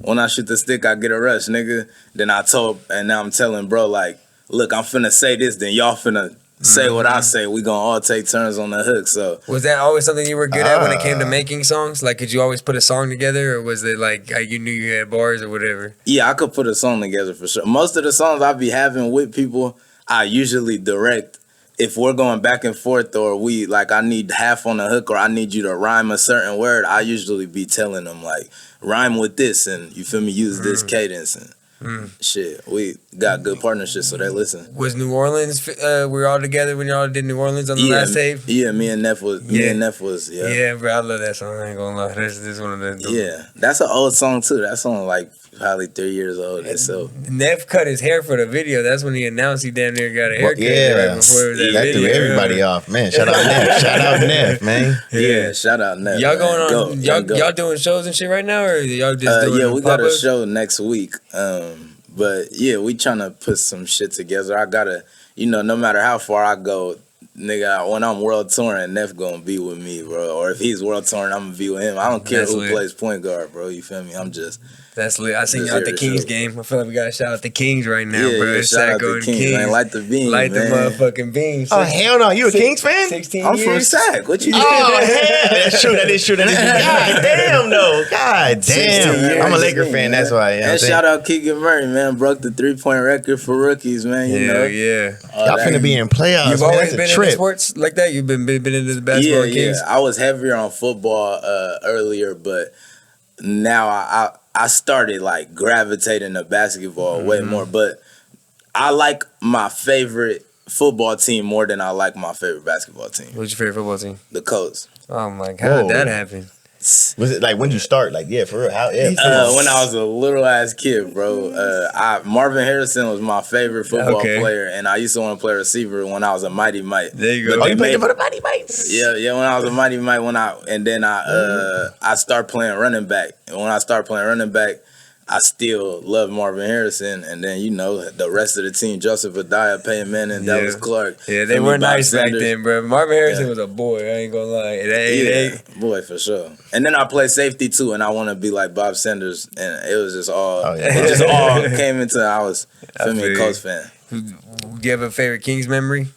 when I shoot the stick, I get a rush, nigga. Then I told, and now I'm telling bro, like, look, I'm finna say this, then y'all finna say what I say. We gonna all take turns on the hook. So was that always something you were good at when it came to making songs? Like, could you always put a song together, or was it like you knew you had bars or whatever? yeah, I could put a song together for sure. Most of the songs I be having with people, I usually direct. If we're going back and forth, or we like, I need half on the hook, or I need you to rhyme a certain word, I usually be telling them like, rhyme with this, and you feel me, use this cadence and. Shit, we got good partnerships, so they listen. Was New Orleans? We were all together when y'all did New Orleans on the last tape. Yeah, me and Neff was. Yeah. Yeah, bro, I love that song. I ain't gonna lie, this one of the. Yeah, that's an old song too. That song like probably 3 years old. So Neff cut his hair for the video. That's when he announced he damn near got a haircut right before that that video. threw everybody off, man. Shout out Neff. Shout out Neff, man. Yeah, shout out Neff. Y'all going on? Y'all doing shows and shit right now, or y'all just doing? Yeah, we got a show next week. But yeah, we trying to put some shit together. I gotta, no matter how far I go, nigga, when I'm world touring, Neff gonna be with me, bro. Or if he's world touring, I'm gonna be with him. I don't care who plays point guard, bro. You feel me? I'm just. That's lit. I seen y'all at the Kings game. I feel like we gotta shout out the Kings right now, bro. Yeah, shout out the Kings. Man. Light the beam, Light man. the motherfucking beam. Oh, hell no. You a Kings fan? 16 I'm years? from Sac. What you doing? Oh, hell. That's true. That is true. God damn, though. God damn. I'm a Laker fan. That's why. And shout out Keegan Murray, man. Broke the 3-point record for rookies, man. You know? Yeah. Y'all finna be in playoffs. You've always been into sports like that? You've been into the basketball Kings? Yeah. I was heavier on football earlier, but now I started like gravitating to basketball way more. But I like my favorite football team more than I like my favorite basketball team. What's your favorite football team? The Colts. Oh my God, how did that happen? Was it like when you start? Like, yeah, for real. How? Yeah, when I was a little ass kid, bro. Marvin Harrison was my favorite football player, and I used to want to play receiver when I was a Mighty Mite. There you go. Oh, you played for the Mighty Mites? Yeah. When I was a Mighty Mite, I started playing running back, and when I started playing running back, I still love Marvin Harrison, and then the rest of the team: Joseph Adaya, Peyton Manning, Dallas Clark. Yeah, they were nice back then, bro. Marvin Harrison was a boy. I ain't gonna lie. Boy for sure. And then I play safety too, and I want to be like Bob Sanders, and it was just all. It just all came into. I was a Colts fan. Do you have a favorite Kings memory?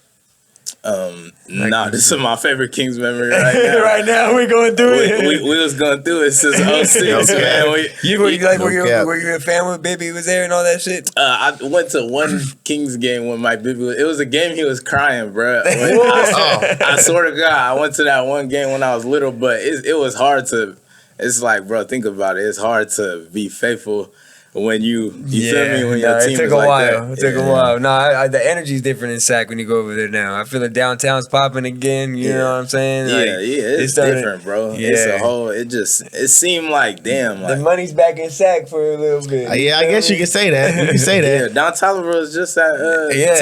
This is my favorite Kings memory right now. Right now, we're going through it. We was going through it since 06, man. Were you a fan when Bibby was there and all that shit? I went to one Kings game when my Bibby was. It was a game he was crying, bro. I swear to God, I went to that one game when I was little, but it was hard to. It's like, bro, think about it. It's hard to be faithful. When you feel me? When your team it took is a like while. that. It took a while. No, the energy's different in Sac when you go over there now. I feel the downtown's popping again. You know what I'm saying? It's different, bro. Yeah. It's a whole. It seemed like damn. The money's back in Sac for a little bit. I guess you can say that. You can say that. Yeah, Don Tyler was just at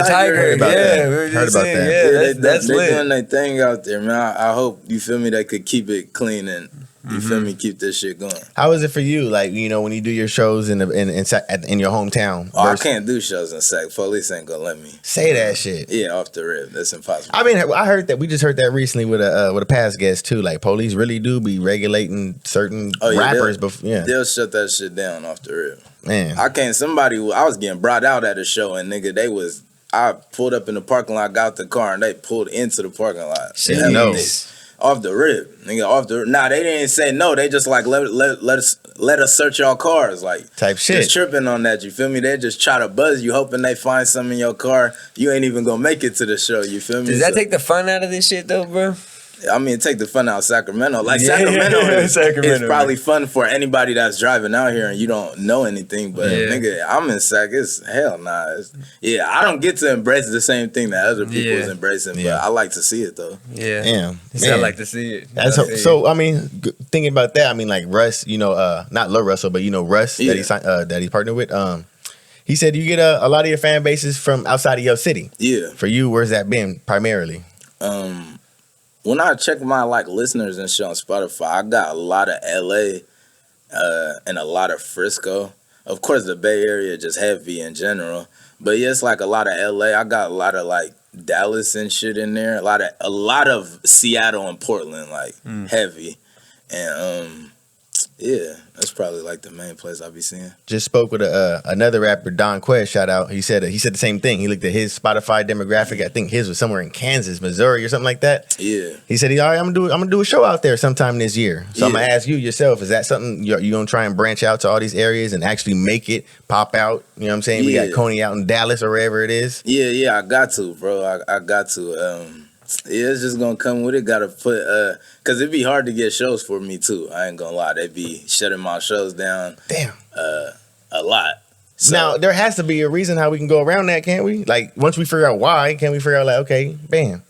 Tiger. Heard about that. Yeah, that's they're lit. doing their thing out there, man. I hope you feel me. They could keep it clean and. You feel me? Keep this shit going. How is it for you? Like, when you do your shows in your hometown? I can't do shows in Sac. Police ain't gonna let me. Say that shit. Yeah, off the rip. That's impossible. I mean, I heard that. We just heard that recently with a past guest too. Like, police really do be regulating certain rappers. They'll shut that shit down off the rip. Man, I was getting brought out at a show, and nigga, I pulled up in the parking lot, got the car, and they pulled into the parking lot. Shit, no. Off the rip, nigga. Off the rip. Nah, they didn't say no. They just like let us search y'all cars, like type shit. Just tripping on that. You feel me? They just try to buzz you, hoping they find something in your car. You ain't even gonna make it to the show. You feel me? Does that take the fun out of this shit though, bro? I mean, take the fun out of Sacramento. Like Sacramento is probably fun for anybody that's driving out here and you don't know anything. But nigga, I'm in Sac. It's hell nah. I don't get to embrace the same thing that other people is embracing. But I like to see it though. Yeah, I like to see it. So I mean, thinking about that, I mean, like Russ, not Lil Russell, but Russ that he partnered with. He said you get a lot of your fan bases from outside of your city. Yeah. For you, where's that been primarily? When I check my listeners and shit on Spotify, I got a lot of LA and a lot of Frisco. Of course, the Bay Area just heavy in general, but it's a lot of LA. I got a lot of Dallas and shit in there. A lot of Seattle and Portland, heavy, and Yeah, that's probably like the main place I be seeing. Just spoke with another rapper, Don Quest. Shout out. He said the same thing. He looked at his Spotify demographic. I think his was somewhere in Kansas, Missouri, or something like that. Yeah. He said, "All right, I'm gonna do a show out there sometime this year." So I'm gonna ask you yourself: is that something you gonna try and branch out to all these areas and actually make it pop out? You know what I'm saying? We got Kony out in Dallas or wherever it is. Yeah, I got to, bro. I got to. Yeah, it's just gonna come with it. Gotta put cause it'd be hard to get shows for me too. I ain't gonna lie, they be shutting my shows down. Damn. A lot. So, now there has to be a reason how we can go around that, can't we? Like once we figure out why, can we figure out like, okay, bam.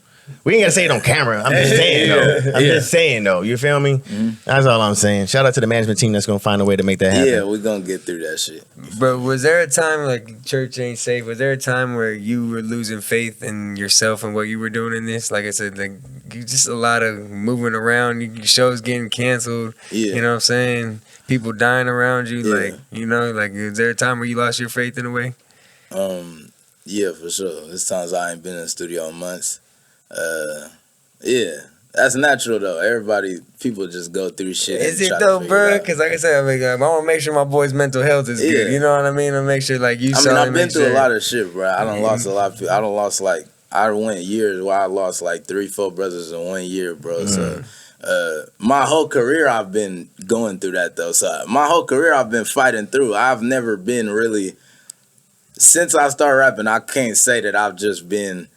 We ain't gotta say it on camera. I'm just saying though. I'm just saying though. You feel me? Mm-hmm. That's all I'm saying. Shout out to the management team that's gonna find a way to make that happen. Yeah, we're gonna get through that shit. But was there a time like church ain't safe? Was there a time where you were losing faith in yourself and what you were doing in this? Like I said, like you just a lot of moving around. Your shows getting canceled. Yeah. You know what I'm saying? People dying around you. Yeah. Like you know, like is there a time where you lost your faith in a way? Yeah, for sure. There's times I ain't been in the studio in months. Yeah, that's natural though. People just go through shit. Is it though, bro? Because like I said, I want to make sure my boy's mental health is good. You know what I mean? I make sure like you. I've been through a lot of shit, bro. I done lost a lot of people. I went years where I lost like 3-4 brothers in 1 year, bro. So my whole career I've been going through that though. So my whole career I've been fighting through. I've never been really, since I started rapping, I can't say that I've just been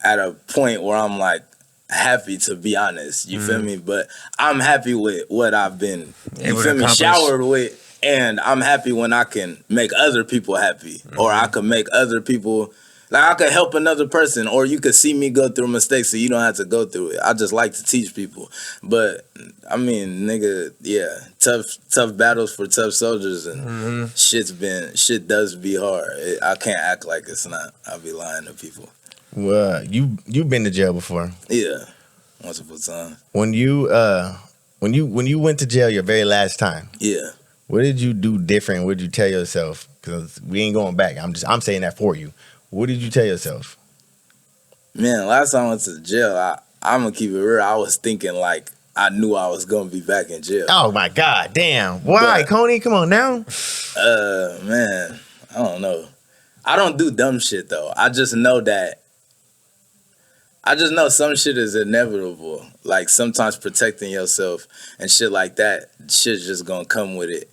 at a point where I'm like happy, to be honest. You feel me? But I'm happy with what I've been, you feel me, showered with, and I'm happy when I can make other people happy, or I can make other people, like I could help another person, or you could see me go through mistakes so you don't have to go through it. I just like to teach people. But I mean, nigga, yeah, tough battles for tough soldiers, and shit does be hard. I can't act like it's not. I'll be lying to people. Well, you've been to jail before. Yeah, multiple times. When you went to jail your very last time. Yeah. What did you do different? What did you tell yourself? Because we ain't going back. I'm saying that for you. What did you tell yourself? Man, last time I went to jail, I'm gonna keep it real. I was thinking like I knew I was gonna be back in jail. Oh my God, damn! Why, Kony? Come on now. Man, I don't know. I don't do dumb shit though. I just know some shit is inevitable. Like sometimes protecting yourself and shit like that, shit's just gonna come with it.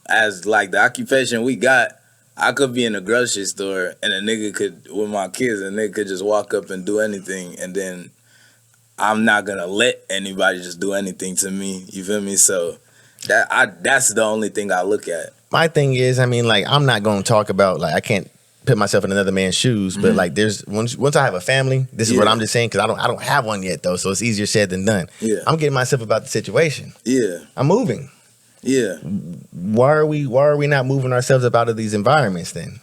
As like the occupation we got, I could be in a grocery store and a nigga could, with my kids, a nigga could just walk up and do anything, and then I'm not gonna let anybody just do anything to me. You feel me? So that's the only thing I look at. My thing is, I mean, like, I'm not gonna talk about, like, I can't put myself in another man's shoes, but like, there's once I have a family, this is what I'm just saying, because I don't have one yet though, so it's easier said than done. Yeah, I'm getting myself about the situation. Yeah, I'm moving. Yeah. Why are we not moving ourselves up out of these environments then?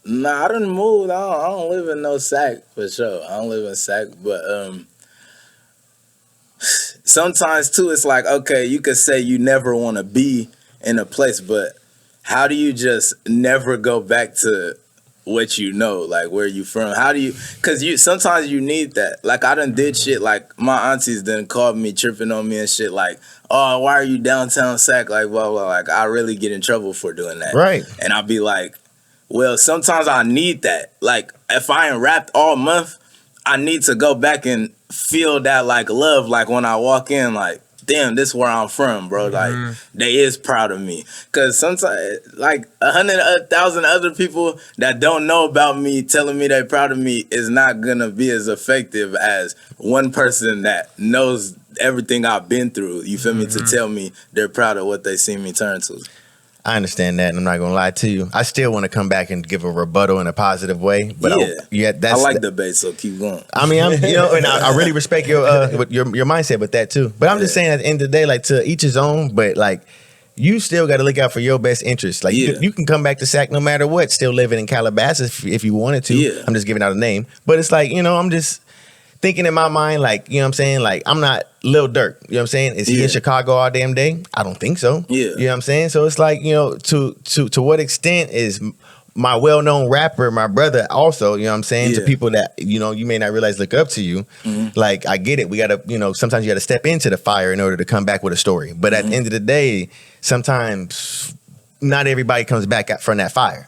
Nah, I done moved. I don't live in no Sac for sure. I don't live in Sac, but sometimes too, it's like, okay, you could say you never want to be in a place, but how do you just never go back to what you know, like where you from? How do you, because sometimes you need that. Like I done did shit, like my aunties done called me tripping on me and shit, like, oh, why are you downtown Sac, like blah blah. Like I really get in trouble for doing that, right? And I'll be like, well, sometimes I need that. Like if I ain't rapped all month, I need to go back and feel that like love, like when I walk in, like, damn, this is where I'm from, bro. Like, they is proud of me. Because sometimes, like, 100,000 other people that don't know about me telling me they're proud of me is not going to be as effective as one person that knows everything I've been through, you feel me, to tell me they're proud of what they see me turn to. I understand that, and I'm not gonna lie to you. I still want to come back and give a rebuttal in a positive way, but I like debate, so keep going. I mean, and I really respect your mindset with that too. But I'm just saying, at the end of the day, like, to each his own. But like, you still got to look out for your best interest. Like, you can come back to Sac no matter what, still living in Calabasas if you wanted to. Yeah. I'm just giving out a name, but it's like, I'm just thinking in my mind, like, you know what I'm saying? Like, I'm not Lil Durk, you know what I'm saying? Is he in Chicago all damn day? I don't think so. Yeah. You know what I'm saying? So it's like, to what extent is my well-known rapper, my brother also, you know what I'm saying, to Yeah. people that, you know, you may not realize look up to you. Like, I get it. We got to, you know, sometimes you got to step into the fire in order to come back with a story. But at the end of the day, sometimes not everybody comes back from that fire.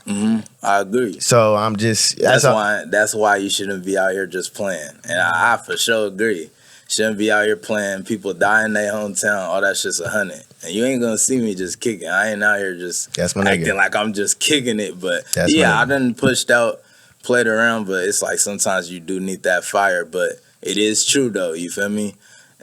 I agree. So I'm just, That's why you shouldn't be out here just playing. And I for sure agree. Shouldn't be out here playing. People die in their hometown. All that shit's 100. And you ain't gonna see me just kicking. I ain't out here just That's my nigga. acting like I'm just kicking it. But That's yeah, my I nigga. done pushed out, played around, but it's like sometimes you do need that fire. But it is true though, you feel me?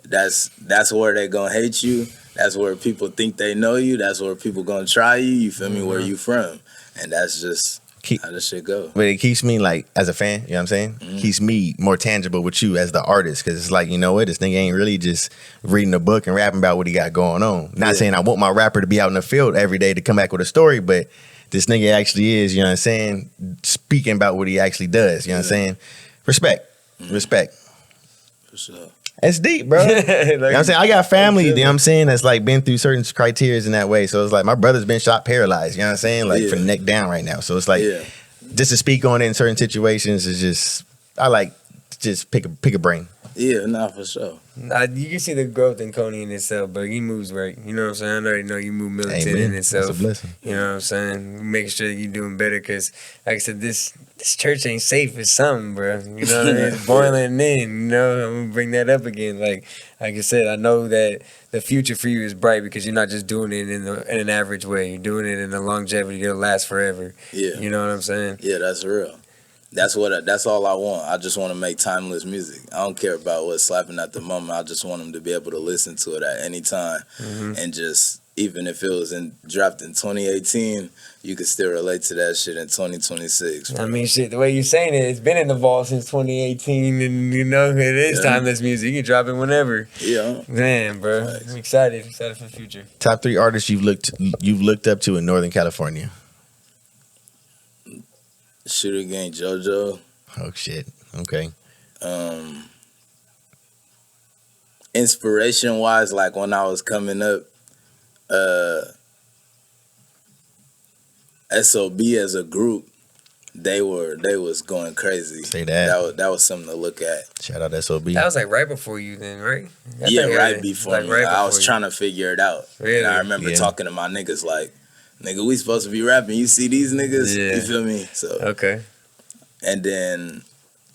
That's where they gonna hate you. That's where people think they know you. That's where people gonna try you. You feel me? Where you from? And that's just how this shit go. But it keeps me, like, as a fan, you know what I'm saying? Keeps me more tangible with you as the artist. Because it's like, you know what? This nigga ain't really just reading a book and rapping about what he got going on. Not saying I want my rapper to be out in the field every day to come back with a story, but this nigga actually is, you know what I'm saying, speaking about what he actually does. You know what I'm saying? Respect. Respect. For sure. It's deep, bro. You know what I'm saying? I got family, you know what I'm saying, that's like been through certain criteria in that way. So it's like my brother's been shot paralyzed, you know what I'm saying? Like from the neck down right now. So it's like just to speak on it in certain situations is just, I like to just pick a brain. Yeah, nah, for sure. You can see the growth in Kony in itself, but he moves right. You know what I'm saying? I already know you move militant in itself. That's a blessing. You know what I'm saying? Making sure that you're doing better because, like I said, this church ain't safe. It's something, bro. You know what I mean? It's boiling in. You know, I'm gonna bring that up again. Like I said, I know that the future for you is bright because you're not just doing it in an average way. You're doing it in a longevity that'll last forever. Yeah. You know what I'm saying? Yeah, that's real. That's all I want. I just want to make timeless music. I don't care about what's slapping at the moment. I just want them to be able to listen to it at any time, and just even if it was dropped in 2018, you could still relate to that shit in 2026. Bro. I mean, shit, the way you're saying it, it's been in the vault since 2018, and you know, it is timeless music. You can drop it whenever. Yeah. Man, bro. Thanks. I'm excited for the future. Top 3 artists you've looked up to in Northern California. ShooterGang, JoJo. Oh shit. Okay. Inspiration wise, like when I was coming up, SOB as a group, they was going crazy. Say that. That was something to look at. Shout out SOB. That was like right before you then, right? Right before me. I was trying to figure it out. Really? And I remember talking to my niggas like, nigga, we supposed to be rapping. You see these niggas? Yeah. You feel me? So Okay. and then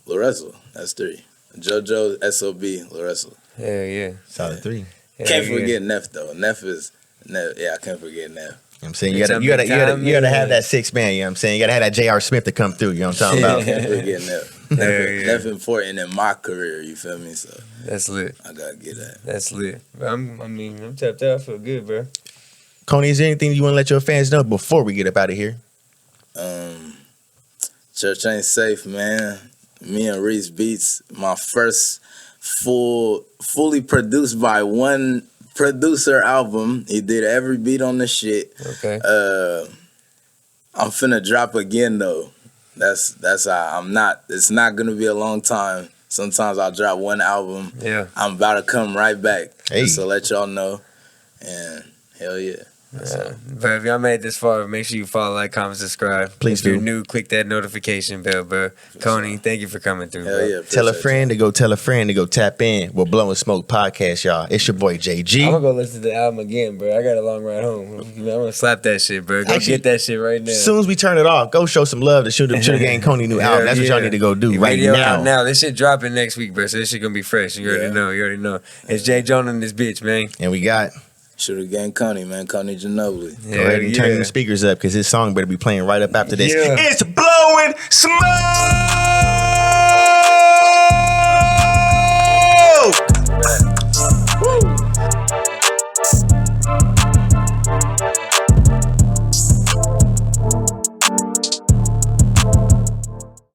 Lorenzo, that's 3. JoJo, SOB, Lorenzo. Hell yeah. Solid 3. Hell Can't yeah. forget Neff though. Neff. Yeah, I can't forget Neff. You know what I'm saying? You gotta have that 6 man, you know what I'm saying? You gotta have that J.R. Smith to come through, you know what I'm talking about? Can't forget Neff. Neff important in my career, you feel me? So That's lit. I gotta get that. That's lit. I'm tapped out. I feel good, bro. Kony, is there anything you want to let your fans know before we get up out of here? Church ain't safe, man. Me and Reese Beats, my first fully produced by one producer album. He did every beat on the shit. Okay. I'm finna drop again though. That's how I'm not. It's not gonna be a long time. Sometimes I'll drop one album. Yeah. I'm about to come right back. Hey. Just to let y'all know. And hell yeah. But if y'all made it this far, make sure you follow, like, comment, subscribe. Please if you're do. new, click that notification bell, bro. Kony, thank you for coming through, Hell bro. yeah. Tell a appreciate friend to go tell a friend to go tap in with Blowing Smoke Podcast, y'all. It's your boy I'm JG. gonna go listen to the album again, bro. I got a long ride home. I'm gonna slap that shit, bro. Go Actually, get that shit right now. As soon as we turn it off, go show some love to ShooterGang Kony new album. That's what y'all need to go do right Radio now. out now. This shit dropping next week, bro. So this shit gonna be fresh. You already know. You already know. It's Jay Jonah and this bitch, man. And we got ShooterGang Kony, man. Kony Ginobili. go ahead and turn the speakers up because his song better be playing right up after this. Yeah. It's Blowing Smoke.